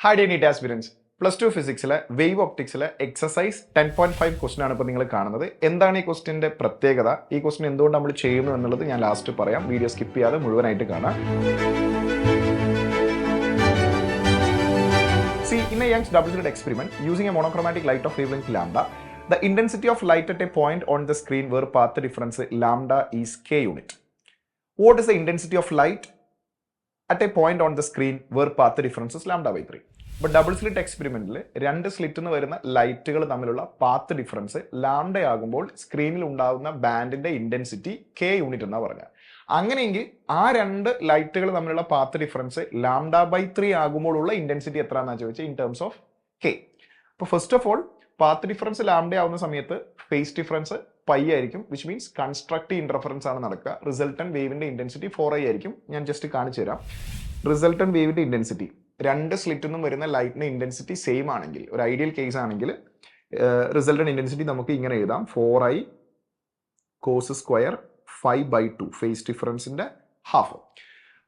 Hi dear NEET aspirants. +2 ഫിസിക്സിലെ wave ഒപ്റ്റിക്സിലെ exercise 10.5 question ആണ് ഇപ്പോൾ നിങ്ങൾ കാണുന്നത്. എന്താണ് ഈ ക്വസ്റ്റിന്റെ പ്രത്യേകത, ഈ ക്വസ്റ്റൻ എന്തുകൊണ്ട് നമ്മൾ ചെയ്യുന്നു എന്നുള്ളത് ഞാൻ ലാസ്റ്റ് പറയാം. വീഡിയോ സ്കിപ്പ് ചെയ്യാതെ മുഴുവനായിട്ട് കാണാം. See, in a Young's double-slit experiment, using a monochromatic light of wavelength lambda, the intensity of light at a point on the screen where path difference lambda is k unit. What is the intensity of light at a point on the screen where path difference is lambda by 3? ഇപ്പോൾ double slit എക്സ്പെരിമെന്റിൽ രണ്ട് സ്ലിറ്റിൽ നിന്ന് വരുന്ന ലൈറ്റുകൾ തമ്മിലുള്ള path difference lambda ആകുമ്പോൾ സ്ക്രീനിൽ ഉണ്ടാകുന്ന ബാൻഡിന്റെ intensity K unit എന്നാണ് പറഞ്ഞത്. അങ്ങനെയെങ്കിൽ ആ രണ്ട് ലൈറ്റുകൾ തമ്മിലുള്ള പാത്ത് ഡിഫറൻസ് ലാംഡ ബൈ 3 ആകുമ്പോഴുള്ള ഇന്റൻസിറ്റി എത്രയാണെന്ന് ചോദിച്ചാൽ ഇൻ ടേംസ് ഓഫ് കെ. അപ്പോൾ first of all path difference lambda ആവുന്ന സമയത്ത് ഫേസ് ഡിഫറൻസ് പൈ ആയിരിക്കും, വിച്ച് മീൻസ് കൺസ്ട്രക്റ്റീവ് ഇന്റർഫറൻസ് ആണ് നടക്കുക. റിസൾട്ടന്റ് വേവിന്റെ ഇന്റൻസിറ്റി 4i ആയിരിക്കും. ഞാൻ ജസ്റ്റ് കാണിച്ചു തരാം. റിസൾട്ടന്റ് വേവിന്റെ ഇന്റൻസിറ്റി രണ്ട് സ്ലിറ്റിൽ നിന്നും വരുന്ന ലൈറ്റിന്റെ ഇന്റൻസിറ്റി സെയിം ആണെങ്കിൽ, ഒരു ഐഡിയൽ കേസ് ആണെങ്കിൽ റിസൾട്ടന്റ് ഇന്റൻസിറ്റി നമുക്ക് ഇങ്ങനെ എഴുതാം: 4i കോസ് സ്ക്വയർ 5/2 ഫേസ് ഡിഫറൻസിന്റെ ഹാഫ്.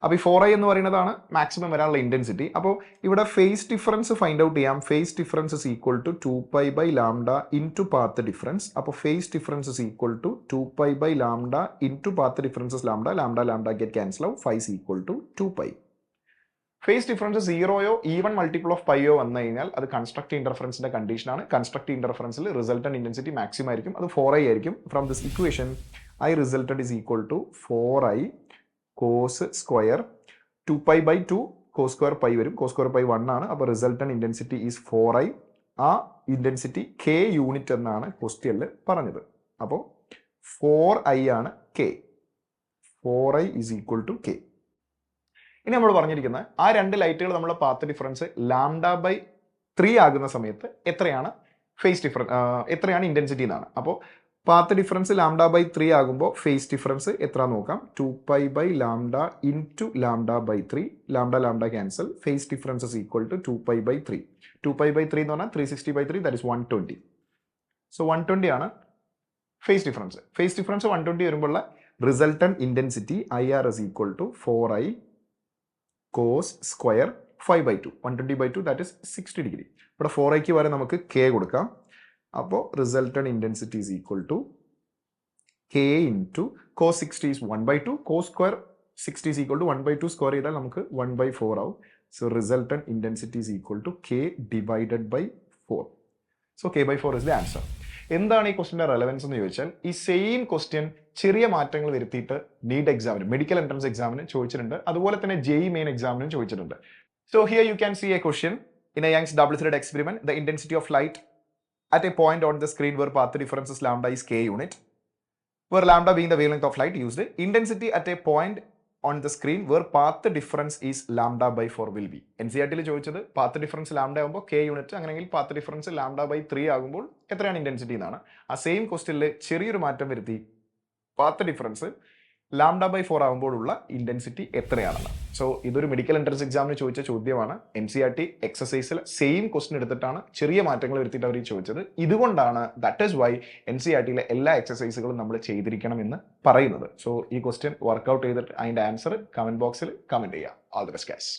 അപ്പോൾ ഈ 4i എന്ന് പറയുന്നതാണ് മാക്സിമം വരാനുള്ള ഇന്റൻസിറ്റി. അപ്പോൾ ഇവിടെ ഫേസ് ഡിഫറൻസ് ഫൈൻഡ് ഔട്ട് ചെയ്യാം. Phase difference is equal to 2π by lambda into path difference. അപ്പോൾ phase difference is equal to 2π by lambda into path differences lambda. Lambda get cancel ആവും. 5 is equal to 2π. Phase difference 0യോ even multiple of പൈയോ വന്നു കഴിഞ്ഞാൽ അത് constructive ഇന്റർഫറൻസിന്റെ കണ്ടീഷനാണ്. Constructive ഇന്റർഫറൻസിൽ റിസൾട്ടന്റ് ഇന്റൻസിറ്റി മാക്സിമം ആയിരിക്കും, അത് 4i ആയിരിക്കും. From this equation I resultant is equal to 4i cos square 2π by 2 cos square pi വരും. കോസ് സ്ക്വയർ പൈ 1 ആണ്. അപ്പോൾ റിസൾട്ടന്റ് ഇന്റൻസിറ്റി ഈസ് 4i. ആ ഇന്റൻസിറ്റി കെ യൂണിറ്റ് എന്നാണ് ക്വസ്റ്റ്യനിൽ പറഞ്ഞത്. അപ്പോൾ 4i ആണ് K. 4i is equal to K. ഇനി നമ്മൾ പറഞ്ഞിരിക്കുന്നത് ആ രണ്ട് ലൈറ്റുകൾ നമ്മളെ പാത്ത് ഡിഫറൻസ് ലാംഡ ബൈ 3 ആകുന്ന സമയത്ത് എത്രയാണ് ഫേസ് ഡിഫറൻസ്, എത്രയാണ് ഇന്റൻസിറ്റി എന്നാണ്. അപ്പോൾ പാത്ത് ഡിഫറൻസ് ലാംഡ ബൈ 3 ആകുമ്പോൾ ഫേസ് ഡിഫറൻസ് എത്ര നോക്കാം. 2π by lambda into lambda by 3. Lambda cancel. Phase difference is equal to 2π by 3. 2π by 3 എന്ന് പറഞ്ഞാൽ 360/3, ദാറ്റ് ഇസ് 120. സോ 120 ആണ് ഫേസ് ഡിഫറൻസ്. ഫേസ് ഡിഫറൻസ് 120 വരുമ്പോൾ resultant intensity IR is equal to 4i cos square 5/2. 120/2 that is 60 degree. ഇവിടെ 4iക്ക് വരെ നമുക്ക് K കൊടുക്കാം. അപ്പോൾ resultant intensity is equal to K into cos 60 is 1/2. Cos square 60 is equal to 1/2 square ചെയ്താൽ നമുക്ക് 1/4 ആവും. So resultant intensity is equal to K divided by 4. So k/4 is the answer. എന്താണ് ഈ ക്വസ്റ്റിന്റെ റെലവൻസ് എന്ന് ചോദിച്ചാൽ, ഈ സെയിം ക്വസ്റ്റ്യൻ ചെറിയ മാറ്റങ്ങൾ വരുത്തിയിട്ട് നീറ്റ് എക്സാമിന്, മെഡിക്കൽ എൻട്രൻസ് എക്സാമിന് ചോദിച്ചിട്ടുണ്ട്. അതുപോലെ തന്നെ JEE മെയിൻ എക്സാമിനും ചോദിച്ചിട്ടുണ്ട്. So here you can see a question in a Young's double slit experiment. The intensity of light at a point on the screen where path difference is lambda is k unit, where lambda being the wavelength of light used. Intensity at a point on the screen where path difference is lambda by 4 will be. NCERT ചോദിച്ചത് path difference lambda ആകുമ്പോൾ k unit, അങ്ങനെയെങ്കിൽ path difference lambda by 3 ആകുമ്പോൾ എത്രയാണ് intensity എന്നാണ്. ആ same ക്വസ്റ്റ്യനിൽ ചെറിയൊരു മാറ്റം വരുത്തി പാത്ത് ഡിഫറൻസ് ലാംഡ ബൈ 4 ആകുമ്പോഴുള്ള ഇന്റൻസിറ്റി എത്രയാണെന്ന്. സോ ഇതൊരു മെഡിക്കൽ എൻട്രൻസ് എക്സാമിന് ചോദിച്ച ചോദ്യമാണ്. NCERT എക്സസൈസിൽ സെയിം ക്വസ്റ്റ്യൻ എടുത്തിട്ടാണ് ചെറിയ മാറ്റങ്ങൾ വരുത്തിയിട്ട് അവർ ചോദിച്ചത്. ഇതുകൊണ്ടാണ് ദാറ്റ് ഈസ് വൈ NCERTയിലെ എല്ലാ എക്സസൈസുകളും നമ്മൾ ചെയ്തിരിക്കണം എന്ന് പറയുന്നത്. സോ ഈ ക്വസ്റ്റ്യൻ വർക്ക്ഔട്ട് ചെയ്തിട്ട് അതിന്റെ ആൻസർ കമന്റ് ബോക്സിൽ കമന്റ് ചെയ്യുക. All the best guys.